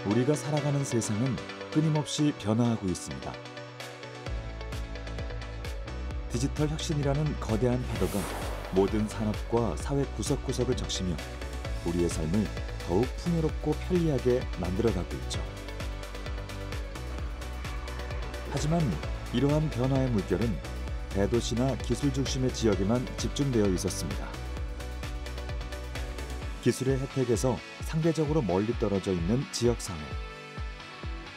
우리가 살아가는 세상은 끊임없이 변화하고 있습니다. 디지털 혁신이라는 거대한 파도가 모든 산업과 사회 구석구석을 적시며 우리의 삶을 더욱 풍요롭고 편리하게 만들어가고 있죠. 하지만 이러한 변화의 물결은 대도시나 기술 중심의 지역에만 집중되어 있었습니다. 기술의 혜택에서 상대적으로 멀리 떨어져 있는 지역사회,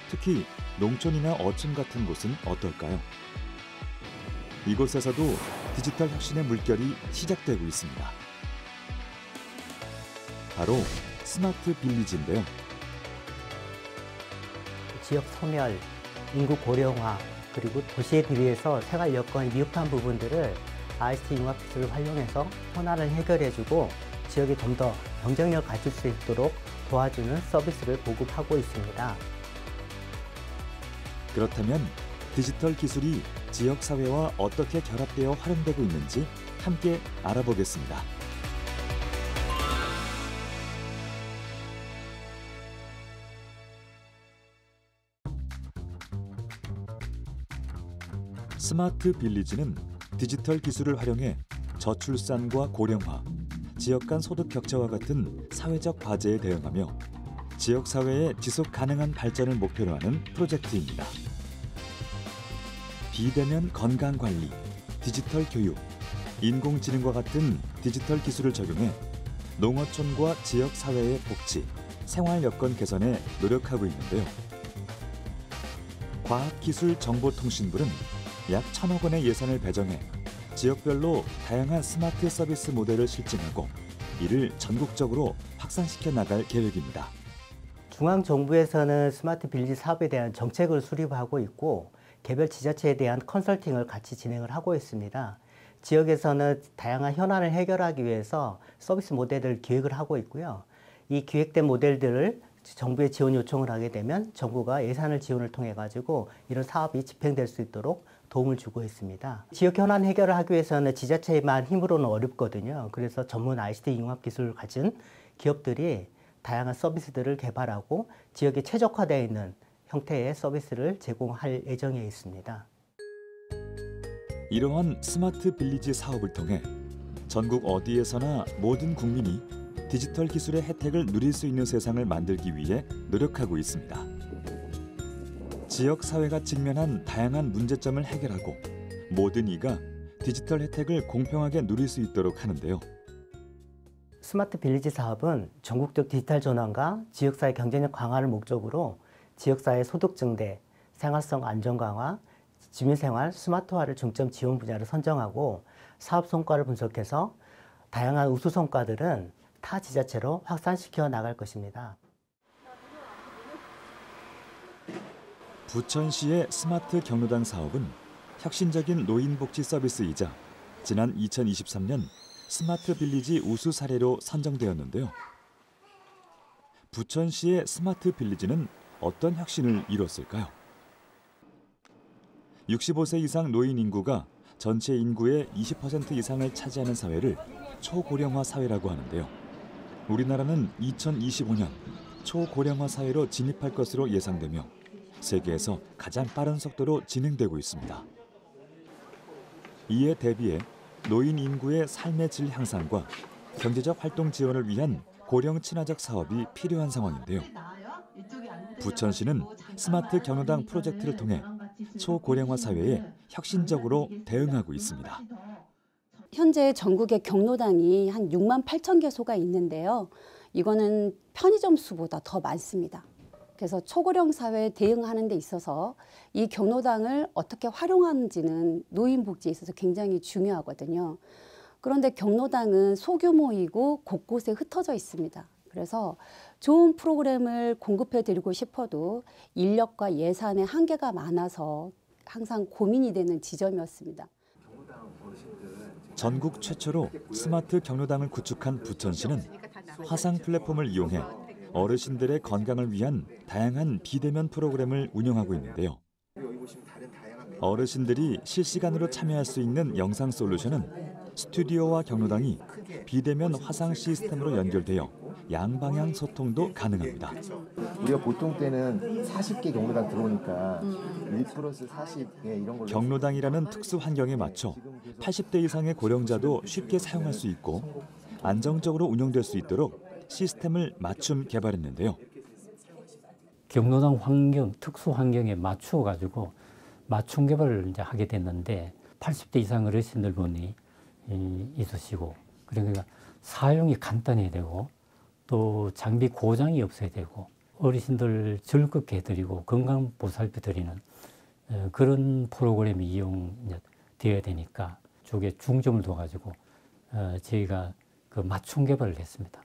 특히 농촌이나 어촌 같은 곳은 어떨까요? 이곳에서도 디지털 혁신의 물결이 시작되고 있습니다. 바로 스마트 빌리지인데요. 지역 소멸, 인구 고령화, 그리고 도시에 대비해서 생활 여건이 미흡한 부분들을 ICT 융합 기술을 활용해서 현안을 해결해주고 지역이 좀 더 경쟁력을 가질 수 있도록 도와주는 서비스를 보급하고 있습니다. 그렇다면 디지털 기술이 지역 사회와 어떻게 결합되어 활용되고 있는지 함께 알아보겠습니다. 스마트 빌리지는 디지털 기술을 활용해 저출산과 고령화, 지역 간 소득 격차와 같은 사회적 과제에 대응하며 지역 사회의 지속 가능한 발전을 목표로 하는 프로젝트입니다. 비대면 건강 관리, 디지털 교육, 인공지능과 같은 디지털 기술을 적용해 농어촌과 지역 사회의 복지, 생활 여건 개선에 노력하고 있는데요. 과학기술정보통신부는 약 1,000억 원의 예산을 배정해 지역별로 다양한 스마트 서비스 모델을 실증하고 이를 전국적으로 확산시켜 나갈 계획입니다. 중앙정부에서는 스마트 빌리지 사업에 대한 정책을 수립하고 있고 개별 지자체에 대한 컨설팅을 같이 진행을 하고 있습니다. 지역에서는 다양한 현안을 해결하기 위해서 서비스 모델을 기획을 하고 있고요. 이 기획된 모델들을 정부에 지원 요청을 하게 되면 정부가 예산을 지원을 통해 가지고 이런 사업이 집행될 수 있도록 도움을 주고 있습니다. 지역 현안 해결을 하기 위해서는 지자체만 힘으로는 어렵거든요. 그래서 전문 ICT 융합 기술을 가진 기업들이 다양한 서비스들을 개발하고 지역에 최적화되어 있는 형태의 서비스를 제공할 예정에 있습니다. 이러한 스마트 빌리지 사업을 통해 전국 어디에서나 모든 국민이 디지털 기술의 혜택을 누릴 수 있는 세상을 만들기 위해 노력하고 있습니다. 지역 사회가 직면한 다양한 문제점을 해결하고 모든 이가 디지털 혜택을 공평하게 누릴 수 있도록 하는데요. 스마트 빌리지 사업은 전국적 디지털 전환과 지역사회 경쟁력 강화를 목적으로 지역사회 소득 증대, 생활성 안정 강화, 주민생활 스마트화를 중점 지원 분야를 선정하고 사업 성과를 분석해서 다양한 우수 성과들은 타 지자체로 확산시켜 나갈 것입니다. 부천시의 스마트 경로당 사업은 혁신적인 노인복지 서비스이자 지난 2023년 스마트 빌리지 우수 사례로 선정되었는데요. 부천시의 스마트 빌리지는 어떤 혁신을 이뤘을까요? 65세 이상 노인 인구가 전체 인구의 20% 이상을 차지하는 사회를 초고령화 사회라고 하는데요. 우리나라는 2025년 초고령화 사회로 진입할 것으로 예상되며 세계에서 가장 빠른 속도로 진행되고 있습니다. 이에 대비해 노인 인구의 삶의 질 향상과 경제적 활동 지원을 위한 고령 친화적 사업이 필요한 상황인데요. 부천시는 스마트 경로당 프로젝트를 통해 초고령화 사회에 혁신적으로 대응하고 있습니다. 현재 전국에 경로당이 한 6만 8천 개소가 있는데요. 이거는 편의점 수보다 더 많습니다. 그래서 초고령 사회에 대응하는 데 있어서 이 경로당을 어떻게 활용하는지는 노인 복지에 있어서 굉장히 중요하거든요. 그런데 경로당은 소규모이고 곳곳에 흩어져 있습니다. 그래서 좋은 프로그램을 공급해 드리고 싶어도 인력과 예산의 한계가 많아서 항상 고민이 되는 지점이었습니다. 전국 최초로 스마트 경로당을 구축한 부천시는 화상 플랫폼을 이용해 어르신들의 건강을 위한 다양한 비대면 프로그램을 운영하고 있는데요. 어르신들이 실시간으로 참여할 수 있는 영상 솔루션은 스튜디오와 경로당이 비대면 화상 시스템으로 연결되어 양방향 소통도 가능합니다. 우리가 보통 때는 40개 경로당 들어오니까 1+40 이런 걸로 경로당이라는 특수 환경에 맞춰 80대 이상의 고령자도 쉽게 사용할 수 있고 안정적으로 운영될 수 있도록 시스템을 맞춤 개발했는데요. 경로당 환경, 특수 환경에 맞추어 가지고 맞춤 개발을 이제 하게 됐는데 80대 이상 어르신들 분이 있으시고 그러니까 사용이 간단해야 되고 또 장비 고장이 없어야 되고 어르신들 즐겁게 해드리고 건강 보살펴 드리는 그런 프로그램이 이용되어야 되니까 쪽에 중점을 둬가지고 저희가 그 맞춤 개발을 했습니다.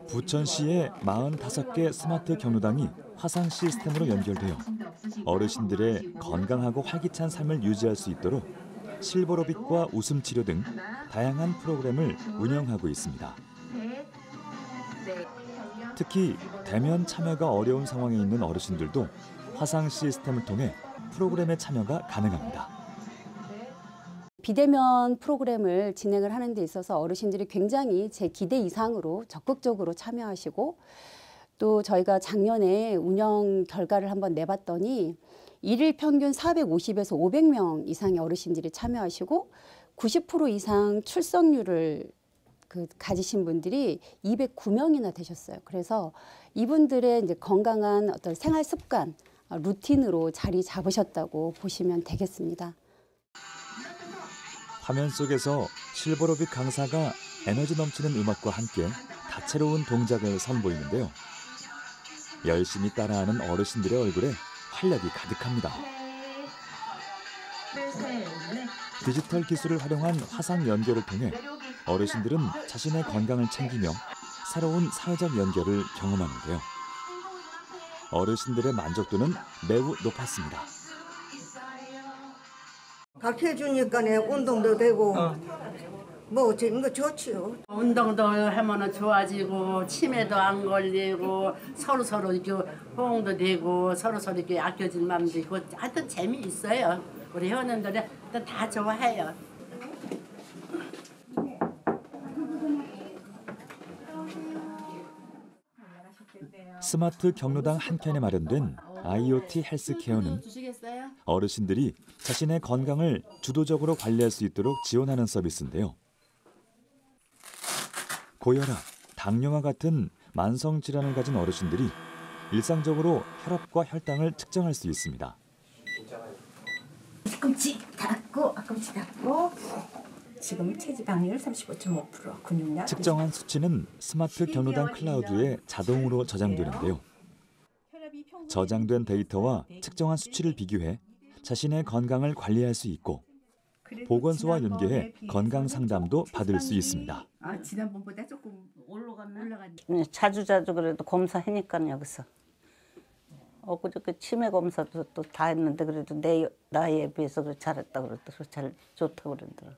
부천시의 45개 스마트 경로당이 화상 시스템으로 연결되어 어르신들의 건강하고 활기찬 삶을 유지할 수 있도록 실버로빅과 웃음 치료 등 다양한 프로그램을 운영하고 있습니다. 특히 대면 참여가 어려운 상황에 있는 어르신들도 화상 시스템을 통해 프로그램에 참여가 가능합니다. 비대면 프로그램을 진행을 하는 데 있어서 어르신들이 굉장히 제 기대 이상으로 적극적으로 참여하시고 또 저희가 작년에 운영 결과를 한번 내봤더니 일일 평균 450에서 500명 이상의 어르신들이 참여하시고 90% 이상 출석률을 가지신 분들이 209명이나 되셨어요. 그래서 이분들의 이제 건강한 어떤 생활 습관, 루틴으로 자리 잡으셨다고 보시면 되겠습니다. 화면 속에서 실버로빅 강사가 에너지 넘치는 음악과 함께 다채로운 동작을 선보이는데요. 열심히 따라하는 어르신들의 얼굴에 활력이 가득합니다. 디지털 기술을 활용한 화상 연결을 통해 어르신들은 자신의 건강을 챙기며 새로운 사회적 연결을 경험하는데요. 어르신들의 만족도는 매우 높았습니다. 같이 해주니까 운동도 되고 뭐 이거 좋지요. 운동도 하면 좋아지고 치매도 안 걸리고 서로 이렇게 호응도 되고 서로 이렇게 아껴질 마음도 있고 하여튼 재미있어요. 우리 회원님들이 다 좋아해요. 스마트 경로당 한켠에 마련된 IoT 헬스케어는 어르신들이 자신의 건강을 주도적으로 관리할 수 있도록 지원하는 서비스인데요. 고혈압, 당뇨와 같은 만성 질환을 가진 어르신들이 일상적으로 혈압과 혈당을 측정할 수 있습니다. 뒤꿈치 닫고 지금 체지방률 35.5%, 근육량 측정한 수치는 스마트 경로당 클라우드에 자동으로 저장되는데요. 저장된 데이터와 측정한 수치를 비교해 자신의 건강을 관리할 수 있고 보건소와 연계해 건강 상담도 받을 수 있습니다. 지난번보다 조금 올라갔나? 자주 그래도 검사하니까 여기서. 그저께 치매 검사도 또 다 했는데 그래도 내 나이에 비해서 잘했다 그러더라고. 잘 좋다고 그러더라고.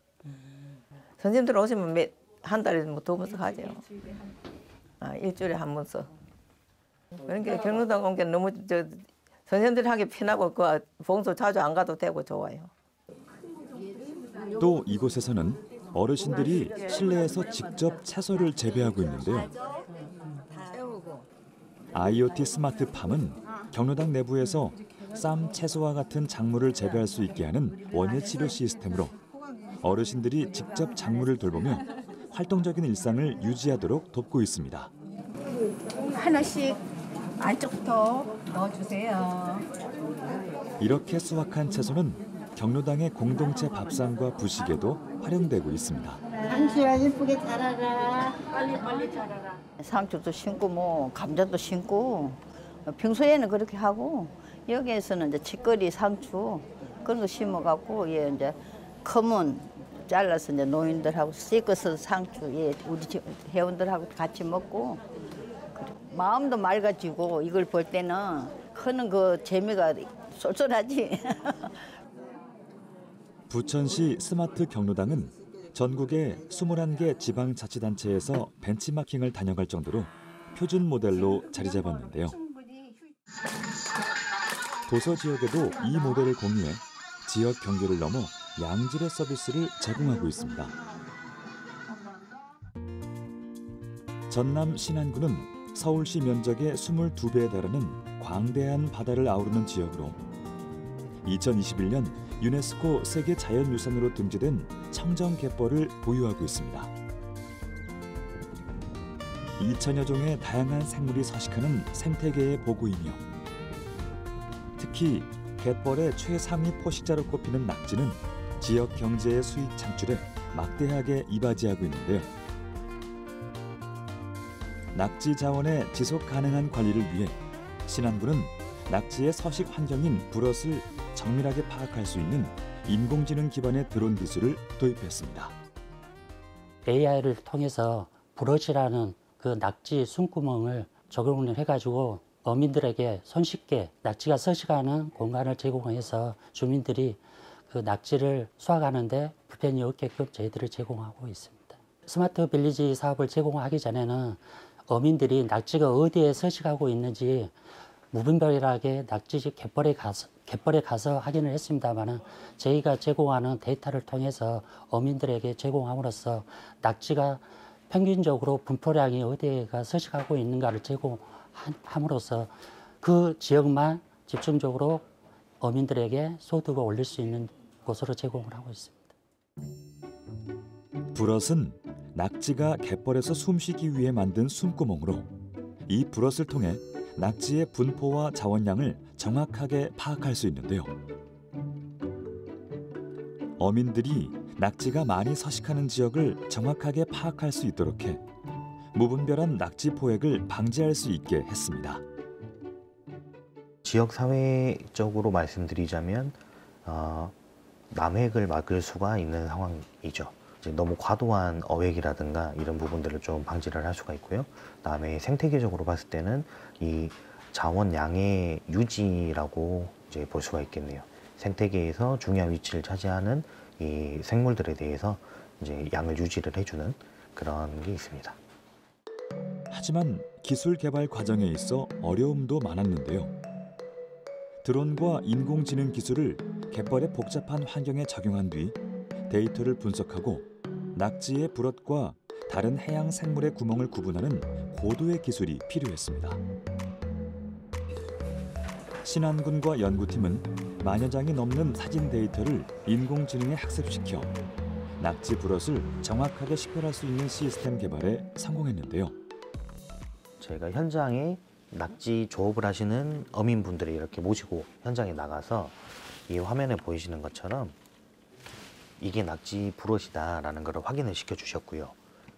선생님들 오시면 한 달에 뭐 2번씩 하죠. 일주일에 한 번씩. 그러니까 경로당 온 게 너무 선생님들 하기 편하고 그 봉소 자주 안 가도 되고 좋아요. 또 이곳에서는 어르신들이 실내에서 직접 채소를 재배하고 있는데요. IoT 스마트팜은 경로당 내부에서 쌈, 채소와 같은 작물을 재배할 수 있게 하는 원예 치료 시스템으로 어르신들이 직접 작물을 돌보며 활동적인 일상을 유지하도록 돕고 있습니다. 하나씩 안쪽부터 넣어주세요. 이렇게 수확한 채소는 경로당의 공동체 밥상과 부식에도 활용되고 있습니다. 상추야 예쁘게 자라라. 빨리 자라라. 상추도 심고 뭐 감자도 심고 평소에는 그렇게 하고 여기에서는 이제 치거리 상추 그런 거 심어갖고 이제 크면 잘라서 이제 노인들하고 씻어서 상추 우리 회원들하고 같이 먹고 그래. 마음도 맑아지고 이걸 볼 때는 크는 그 재미가 쏠쏠하지. 부천시 스마트 경로당은 전국의 21개 지방자치단체에서 벤치마킹을 다녀갈 정도로 표준 모델로 자리 잡았는데요. 도서 지역에도 이 모델을 공유해 지역 경계를 넘어 양질의 서비스를 제공하고 있습니다. 전남 신안군은 서울시 면적의 22배에 달하는 광대한 바다를 아우르는 지역으로 2021년 유네스코 세계 자연유산으로 등재된 청정갯벌을 보유하고 있습니다. 2천여 종의 다양한 생물이 서식하는 생태계의 보고이며 특히 갯벌의 최상위 포식자로 꼽히는 낙지는 지역 경제의 수익 창출에 막대하게 이바지하고 있는데요. 낙지 자원의 지속 가능한 관리를 위해 신안군은 낙지의 서식 환경인 불엇을 정밀하게 파악할 수 있는 인공지능 기반의 드론 기술을 도입했습니다. AI를 통해서 불엇이라는 그 낙지 숨구멍을 적용을 해가지고 어민들에게 손쉽게 낙지가 서식하는 공간을 제공해서 주민들이 그 낙지를 수확하는데 불편이 없게끔 저희들을 제공하고 있습니다. 스마트 빌리지 사업을 제공하기 전에는 어민들이 낙지가 어디에 서식하고 있는지 무분별하게 낙지 갯벌에 가서 확인을 했습니다만 저희가 제공하는 데이터를 통해서 어민들에게 제공함으로써 낙지가 평균적으로 분포량이 어디에가 서식하고 있는가를 제공함으로써 그 지역만 집중적으로 어민들에게 소득을 올릴 수 있는 곳으로 제공을 하고 있습니다. 불엇은 낙지가 갯벌에서 숨쉬기 위해 만든 숨구멍으로 이 불엇을 통해 낙지의 분포와 자원량을 정확하게 파악할 수 있는데요. 어민들이 낙지가 많이 서식하는 지역을 정확하게 파악할 수 있도록 해 무분별한 낙지 포획을 방지할 수 있게 했습니다. 지역 사회적으로 말씀드리자면 남획을 막을 수가 있는 상황이죠. 이제 너무 과도한 어획이라든가 이런 부분들을 좀 방지를 할 수가 있고요. 그다음에 생태계적으로 봤을 때는 이 자원량의 유지라고 이제 볼 수가 있겠네요. 생태계에서 중요한 위치를 차지하는 이 생물들에 대해서 이제 양을 유지를 해주는 그런 게 있습니다. 하지만 기술 개발 과정에 있어 어려움도 많았는데요. 드론과 인공지능 기술을 갯벌의 복잡한 환경에 적용한 뒤 데이터를 분석하고 낙지의 불엇과 다른 해양 생물의 구멍을 구분하는 고도의 기술이 필요했습니다. 신안군과 연구팀은 만여 장이 넘는 사진 데이터를 인공지능에 학습시켜 낙지 불엇을 정확하게 식별할 수 있는 시스템 개발에 성공했는데요. 제가 현장에 낙지 조업을 하시는 어민분들을 이렇게 모시고 현장에 나가서 이 화면에 보이시는 것처럼 이게 낙지 불엇이다라는 걸 확인을 시켜주셨고요.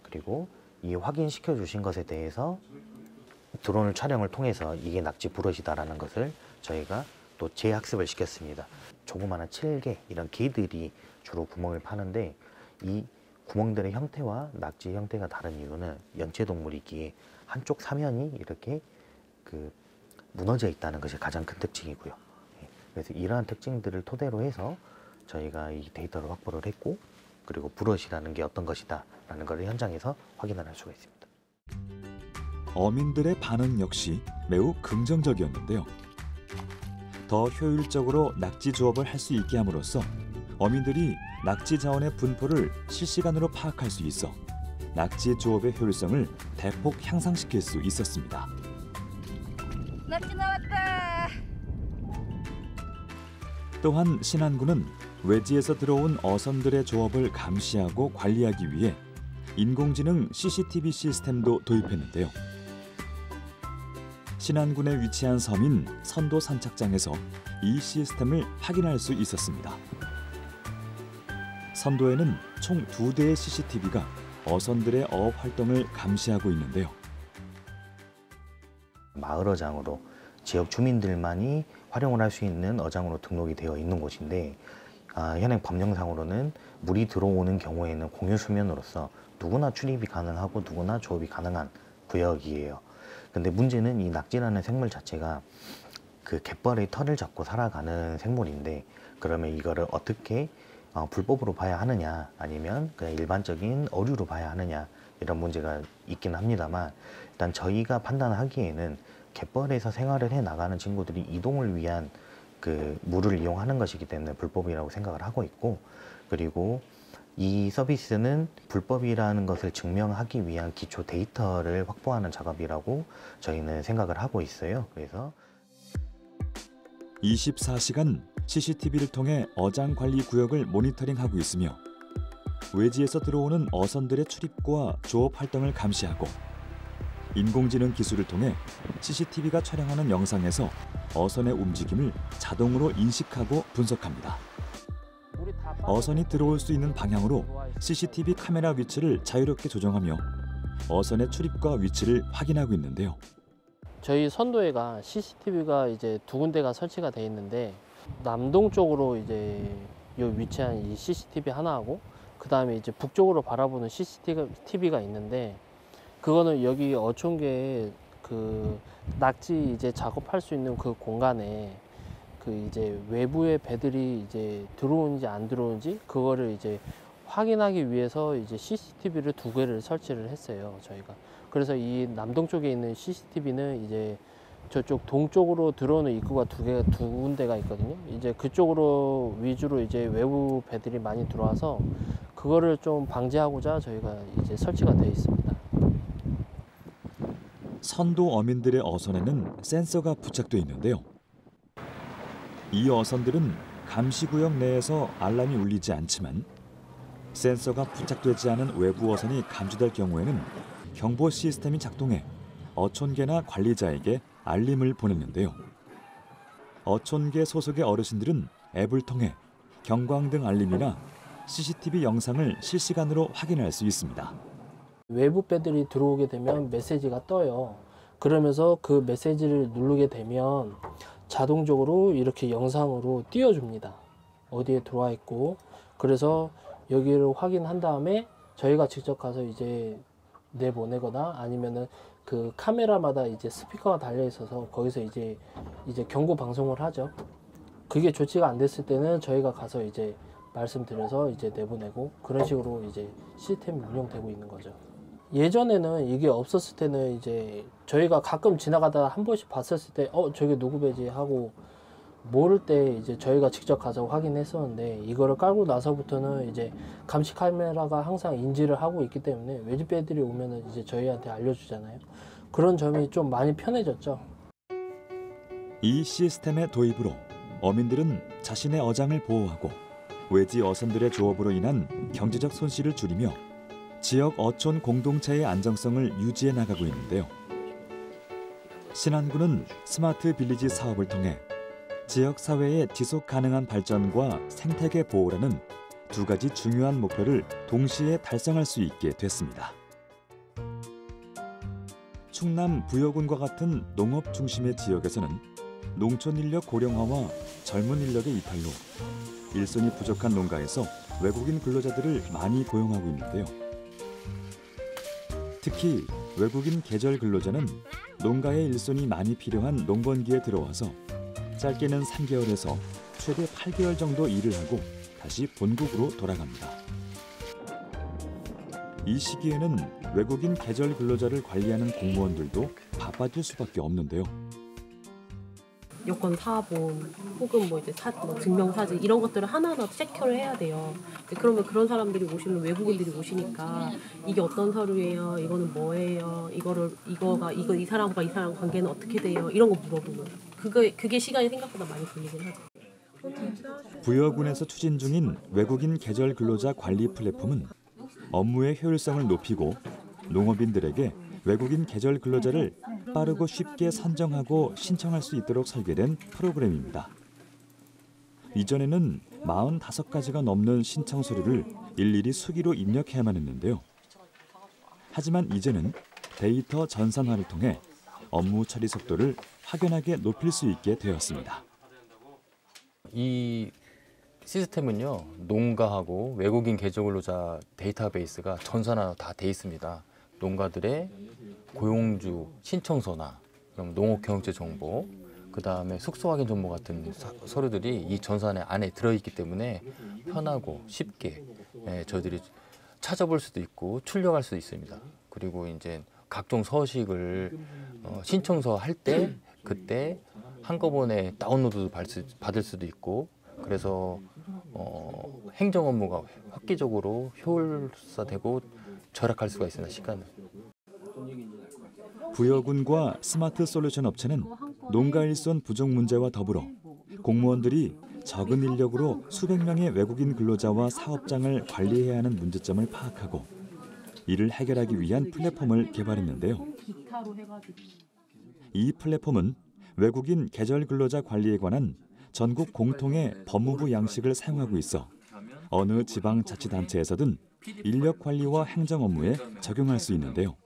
그리고 이 확인시켜 주신 것에 대해서 드론을 촬영을 통해서 이게 낙지 불엇이다라는 것을 저희가 또 재학습을 시켰습니다. 조그마한 7개 이런 개들이 주로 구멍을 파는데 이 구멍들의 형태와 낙지 형태가 다른 이유는 연체동물이기에 한쪽 사면이 이렇게 무너져 있다는 것이 가장 큰 특징이고요. 그래서 이러한 특징들을 토대로 해서 저희가 이 데이터를 확보를 했고 그리고 불엇이라는 게 어떤 것이다 라는 걸 현장에서 확인을 할 수가 있습니다. 어민들의 반응 역시 매우 긍정적이었는데요. 더 효율적으로 낙지 조업을 할 수 있게 함으로써 어민들이 낙지 자원의 분포를 실시간으로 파악할 수 있어 낙지 조업의 효율성을 대폭 향상시킬 수 있었습니다. 낙지 나왔다. 또한 신안군은 외지에서 들어온 어선들의 조업을 감시하고 관리하기 위해 인공지능 CCTV 시스템도 도입했는데요. 신안군에 위치한 섬인 선도 산착장에서 이 시스템을 확인할 수 있었습니다. 선도에는 총 2대의 CCTV가 어선들의 어업 활동을 감시하고 있는데요. 마을 어장으로 지역 주민들만이 활용을 할 수 있는 어장으로 등록이 되어 있는 곳인데 현행 법령상으로는 물이 들어오는 경우에는 공유 수면으로서 누구나 출입이 가능하고 누구나 조업이 가능한 구역이에요. 근데 문제는 이 낙지라는 생물 자체가 그 갯벌의 털을 잡고 살아가는 생물인데 그러면 이거를 어떻게 불법으로 봐야 하느냐 아니면 그냥 일반적인 어류로 봐야 하느냐 이런 문제가 있긴 합니다만 일단 저희가 판단하기에는 갯벌에서 생활을 해 나가는 친구들이 이동을 위한 그 물을 이용하는 것이기 때문에 불법이라고 생각을 하고 있고 그리고 이 서비스는 불법이라는 것을 증명하기 위한 기초 데이터를 확보하는 작업이라고 저희는 생각을 하고 있어요. 그래서 24시간 CCTV를 통해 어장 관리 구역을 모니터링하고 있으며 외지에서 들어오는 어선들의 출입과 조업 활동을 감시하고 인공지능 기술을 통해 CCTV가 촬영하는 영상에서 어선의 움직임을 자동으로 인식하고 분석합니다. 어선이 들어올 수 있는 방향으로 CCTV 카메라 위치를 자유롭게 조정하며 어선의 출입과 위치를 확인하고 있는데요. 저희 선도회가 CCTV가 이제 2군데가 설치가 돼 있는데 남동쪽으로 이제 요 위치한 이 CCTV 하나하고 그 다음에 이제 북쪽으로 바라보는 CCTV가 있는데 그거는 여기 어촌계에 그 낙지 이제 작업할 수 있는 그 공간에 그 이제 외부의 배들이 이제 들어오는지 안 들어오는지 그거를 이제 확인하기 위해서 이제 CCTV를 2개를 설치를 했어요, 저희가. 그래서 이 남동 쪽에 있는 CCTV는 이제 저쪽 동쪽으로 들어오는 입구가 2군데가 있거든요. 이제 그쪽으로 위주로 이제 외부 배들이 많이 들어와서 그거를 좀 방지하고자 저희가 이제 설치가 되어 있습니다. 선도 어민들의 어선에는 센서가 부착돼 있는데요. 이 어선들은 감시구역 내에서 알람이 울리지 않지만 센서가 부착되지 않은 외부 어선이 감지될 경우에는 경보 시스템이 작동해 어촌계나 관리자에게 알림을 보냈는데요. 어촌계 소속의 어르신들은 앱을 통해 경광등 알림이나 CCTV 영상을 실시간으로 확인할 수 있습니다. 외부 배들이 들어오게 되면 메시지가 떠요. 그러면서 그 메시지를 누르게 되면 자동적으로 이렇게 영상으로 띄워줍니다. 어디에 들어와 있고. 그래서 여기를 확인한 다음에 저희가 직접 가서 이제 내보내거나 아니면은 그 카메라마다 이제 스피커가 달려 있어서 거기서 이제 경고 방송을 하죠. 그게 조치가 안 됐을 때는 저희가 가서 이제 말씀드려서 이제 내보내고 그런 식으로 이제 시스템이 운영되고 있는 거죠. 예전에는 이게 없었을 때는 이제 저희가 가끔 지나가다 한 번씩 봤었을 때 저게 누구 배지 하고 모를 때 이제 저희가 직접 가서 확인했었는데 이거를 깔고 나서부터는 이제 감시 카메라가 항상 인지를 하고 있기 때문에 외집 배들이 오면은 이제 저희한테 알려주잖아요. 그런 점이 좀 많이 편해졌죠. 이 시스템의 도입으로 어민들은 자신의 어장을 보호하고 외지 어선들의 조업으로 인한 경제적 손실을 줄이며 지역 어촌 공동체의 안정성을 유지해 나가고 있는데요. 신안군은 스마트 빌리지 사업을 통해 지역 사회의 지속 가능한 발전과 생태계 보호라는 2가지 중요한 목표를 동시에 달성할 수 있게 됐습니다. 충남 부여군과 같은 농업 중심의 지역에서는 농촌 인력 고령화와 젊은 인력의 이탈로 일손이 부족한 농가에서 외국인 근로자들을 많이 고용하고 있는데요. 특히 외국인 계절 근로자는 농가의 일손이 많이 필요한 농번기에 들어와서 짧게는 3개월에서 최대 8개월 정도 일을 하고 다시 본국으로 돌아갑니다. 이 시기에는 외국인 계절 근로자를 관리하는 공무원들도 바빠질 수밖에 없는데요. 여권 사본 혹은 뭐 이제 증명사진 이런 것들을 하나하나 체크를 해야 돼요. 그러면 그런 사람들이 오시면 외국인들이 오시니까 이게 어떤 서류예요? 이거는 뭐예요? 이 사람과 이 사람 관계는 어떻게 돼요? 이런 거 물어보고 그게 시간이 생각보다 많이 걸리긴 하죠. 부여군에서 추진 중인 외국인 계절 근로자 관리 플랫폼은 업무의 효율성을 높이고 농업인들에게 외국인 계절 근로자를 빠르고 쉽게 선정하고 신청할 수 있도록 설계된 프로그램입니다. 이전에는 45가지가 넘는 신청 서류를 일일이 수기로 입력해야만 했는데요. 하지만 이제는 데이터 전산화를 통해 업무 처리 속도를 확연하게 높일 수 있게 되었습니다. 이 시스템은요, 농가하고 외국인 계절 근로자 데이터베이스가 전산화 다 돼 있습니다. 농가들의 고용주 신청서나 농업경영체 정보, 그 다음에 숙소 확인 정보 같은 서류들이 이 전산에 안에 들어있기 때문에 편하고 쉽게 저희들이 찾아볼 수도 있고 출력할 수도 있습니다. 그리고 이제 각종 서식을 신청서 할 때 그때 한꺼번에 다운로드 받을 수도 있고, 그래서 행정 업무가 획기적으로 효율화되고 절약할 수가 있습니다. 시간을. 부여군과 스마트 솔루션 업체는 농가 일손 부족 문제와 더불어 공무원들이 적은 인력으로 수백 명의 외국인 근로자와 사업장을 관리해야 하는 문제점을 파악하고 이를 해결하기 위한 플랫폼을 개발했는데요. 이 플랫폼은 외국인 계절 근로자 관리에 관한 전국 공통의 법무부 양식을 사용하고 있어 어느 지방자치단체에서든 인력 관리와 행정 업무에 적용할 수 있는데요.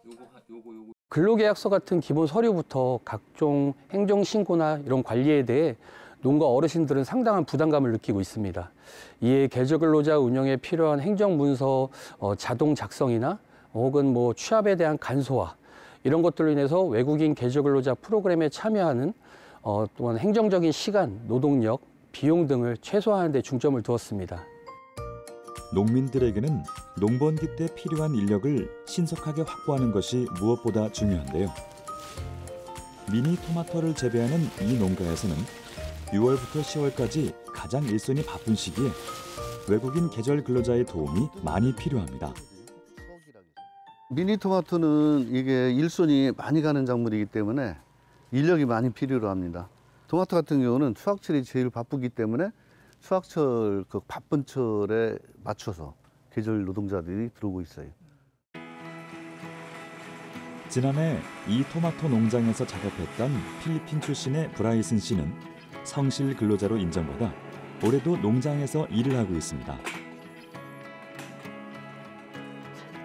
근로계약서 같은 기본 서류부터 각종 행정신고나 이런 관리에 대해 농가 어르신들은 상당한 부담감을 느끼고 있습니다. 이에 계절근로자 운영에 필요한 행정문서 자동 작성이나 혹은 취업에 대한 간소화 이런 것들로 인해서 외국인 계절근로자 프로그램에 참여하는 또한 행정적인 시간, 노동력, 비용 등을 최소화하는 데 중점을 두었습니다. 농민들에게는 농번기 때 필요한 인력을 신속하게 확보하는 것이 무엇보다 중요한데요. 미니 토마토를 재배하는 이 농가에서는 6월부터 10월까지 가장 일손이 바쁜 시기에 외국인 계절 근로자의 도움이 많이 필요합니다. 미니 토마토는 이게 일손이 많이 가는 작물이기 때문에 인력이 많이 필요로 합니다. 토마토 같은 경우는 수확철이 제일 바쁘기 때문에 수확철 그 바쁜 철에 맞춰서 계절 노동자들이 들어오고 있어요. 지난해 이 토마토 농장에서 작업했던 필리핀 출신의 브라이슨 씨는 성실 근로자로 인정받아 올해도 농장에서 일을 하고 있습니다.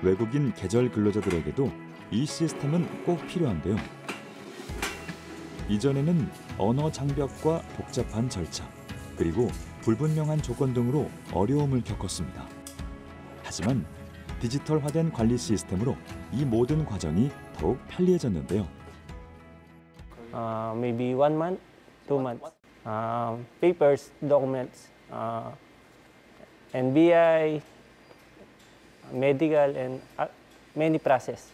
외국인 계절 근로자들에게도 이 시스템은 꼭 필요한데요. 이전에는 언어 장벽과 복잡한 절차, 그리고 불분명한 조건 등으로 어려움을 겪었습니다. 하지만 디지털화된 관리 시스템으로 이 모든 과정이 더욱 편리해졌는데요. Maybe 1 month, 2 months. Papers, documents, NBI, medical, and many process.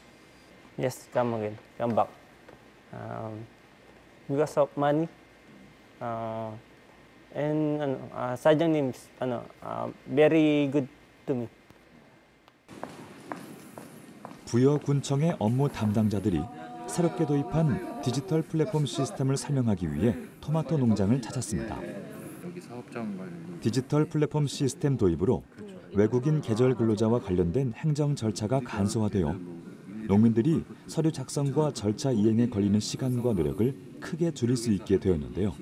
Yes, come again, come back. Because of money, and 사장님 very good to me. 부여군청의 업무 담당자들이 새롭게 도입한 디지털 플랫폼 시스템을 설명하기 위해 토마토 농장을 찾았습니다. 디지털 플랫폼 시스템 도입으로 외국인 계절 근로자와 관련된 행정 절차가 간소화되어 농민들이 서류 작성과 절차 이행에 걸리는 시간과 노력을 크게 줄일 수 있게 되었는데요.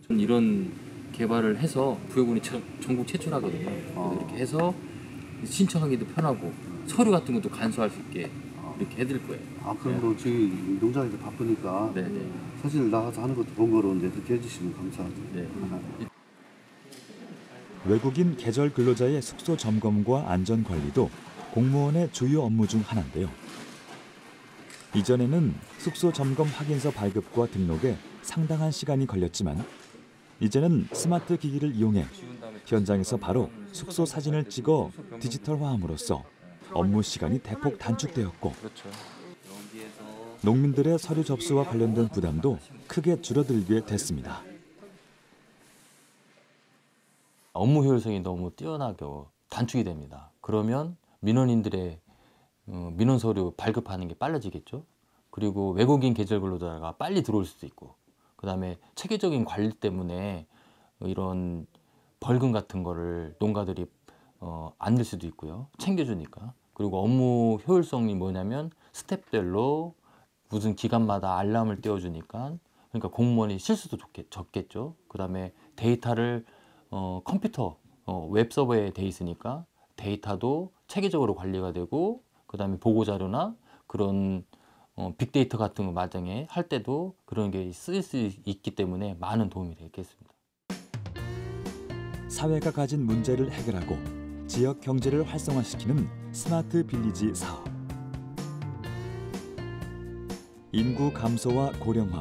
이런 개발을 해서 부여군이 전국 최초라거든요. 이렇게 해서 신청하기도 편하고 서류 같은 것도 간소할 수 있게 이렇게 해드릴 거예요. 그럼 저희 농장에서 바쁘니까 네네. 사실 나가서 하는 것도 번거로운데 그렇게 해주시면 감사하죠. 네. 외국인 계절 근로자의 숙소 점검과 안전 관리도 공무원의 주요 업무 중 하나인데요. 이전에는 숙소 점검 확인서 발급과 등록에 상당한 시간이 걸렸지만 이제는 스마트 기기를 이용해 현장에서 바로 숙소 사진을 찍어 디지털화함으로써 업무 시간이 대폭 단축되었고 농민들의 서류 접수와 관련된 부담도 크게 줄어들게 됐습니다. 업무 효율성이 너무 뛰어나게 단축이 됩니다. 그러면 민원인들의 민원 서류 발급하는 게 빨라지겠죠. 그리고 외국인 계절 근로자가 빨리 들어올 수도 있고, 그다음에 체계적인 관리 때문에 이런 벌금 같은 거를 농가들이 안 낼 수도 있고요. 챙겨주니까. 그리고 업무 효율성이 뭐냐면 스텝별로 무슨 기간마다 알람을 띄워주니까, 그러니까 공무원이 실수도 적겠죠. 그다음에 데이터를 컴퓨터 웹서버에 돼 있으니까 데이터도 체계적으로 관리가 되고, 그다음에 보고자료나 그런 빅데이터 같은 거 마당에 할 때도 그런 게 쓰일 수 있기 때문에 많은 도움이 되겠습니다. 사회가 가진 문제를 해결하고 지역 경제를 활성화시키는 스마트 빌리지 사업. 인구 감소와 고령화,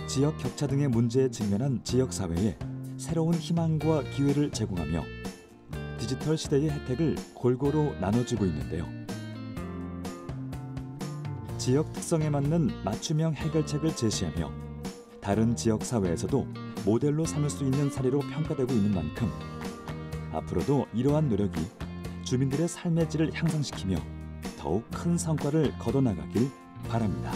지역 격차 등의 문제에 직면한 지역사회에 새로운 희망과 기회를 제공하며 디지털 시대의 혜택을 골고루 나눠주고 있는데요. 지역 특성에 맞는 맞춤형 해결책을 제시하며 다른 지역 사회에서도 모델로 삼을 수 있는 사례로 평가되고 있는 만큼 앞으로도 이러한 노력이 주민들의 삶의 질을 향상시키며 더욱 큰 성과를 거둬나가길 바랍니다.